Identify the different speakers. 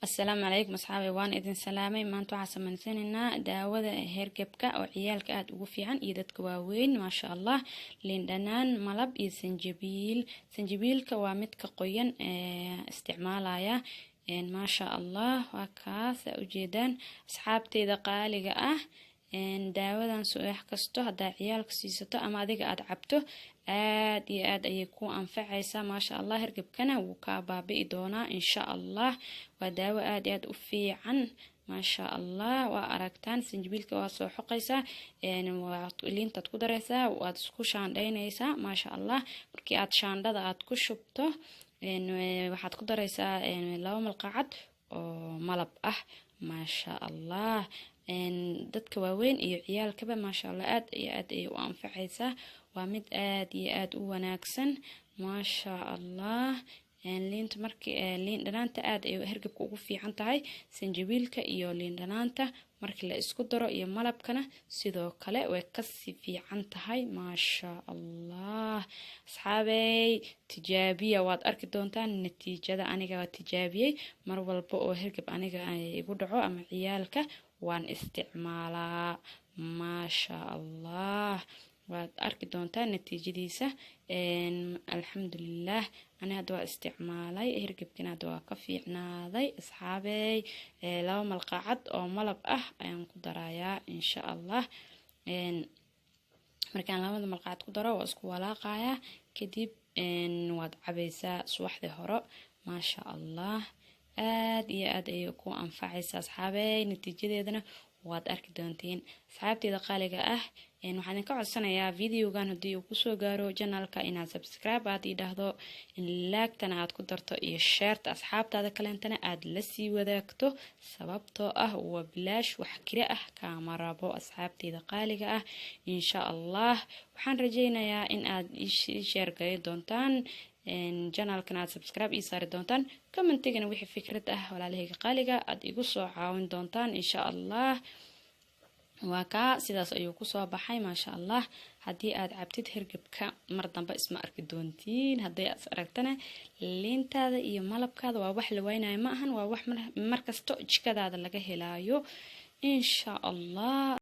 Speaker 1: السلام عليكم أصحابي وان إذن سلامي ما أنتوا عسمنسيننا داوة هيرجبك أو عيالك آد وفيعن إيدتك واوين ما شاء الله لندنان ملب إي سنجبيل كوامتك قوين استعمالايا ما شاء الله وكاس أجيدان أصحابتي دقالق daawadan subax kasto hadaa ciyaalka siisato ama adiga aad cabto aad iyo aad ayay ku anfacaysaa maasha Allah hirgabkana wuu ka baabi'i doonaa insha Allah waa daawo aad iyo aad u fiican maasha Allah waa aragtaan sinjibilka waa soo xoqaysaa waa liinta ku dareysaa waad isku shaandhaynaysaa maasha Allah markii aad shaandhada aad ku shubto waxaad ku dareysaa 2 malqacad oo malab ah maasha Allah dadka waaweyn iyo ciyaalkaba maasha Allah aad iyo aad ay u anfacaysaa waa mid aad iyo aad u wanaagsan maasha Allah liinta markii liin dhanaanta aad ay hergabka ugu fiican tahay sanjabiilka iyo liin dhanaanta markii la isku daro iyo malabkana sidoo kale way ka si fiican tahay maasha Allah asxaabay tijaabiya waad arki doontaan natiijada aniga waa tijaabiyay mar walba oo hergab aniga ay igu dhaco ama ciyaalka waan isticmaalaa maasha Allah waad arki doontaan natiijadiisa alxamdulillah ana hadda waa isticmaalay hergabkina hadda waa ka fiicnaaday asxaabay 2 malqacad oo malab ah ayaan ku darayaa insha Allah markaan 2 malqacad ku daro waa isku walaaqayaa kadib waad cabaysaa subaxdii hore maasha Allah aad iyo aad ay ku anfacaysaa asxaabay natiijadeedana waad arki doontiin asxaabteeda qaaliga ah waxaan ka codsanayaa videogan hadii uu ku soo gaaro channelka inaad subscribe aad idhaahdo in like-tana aad ku darto iyo share asxaabtaada kaleentana aad la sii wadaagto sababtoo ah waa bilaash wax kire ah kaama rabo asxaabteeda qaaliga ah insha Allah waxaan rajaynayaa in aad share gareey doontaan channelkan aad subscribe ii saari doontaan commentigana wixii fikrad ah walaalahayga qaaliga aad igu soo caawin doontaan insha Allah waa ka sidaas ayuu ku soo baxay maasha Allah hadii aad cabtid hergabka mar dambe isma arki doontiin hadii aad aragtana liintaada iyo malabkaada waa wax la waynayo ma ahan waa wax mar kasto jikadaada laga helaayo insha Allah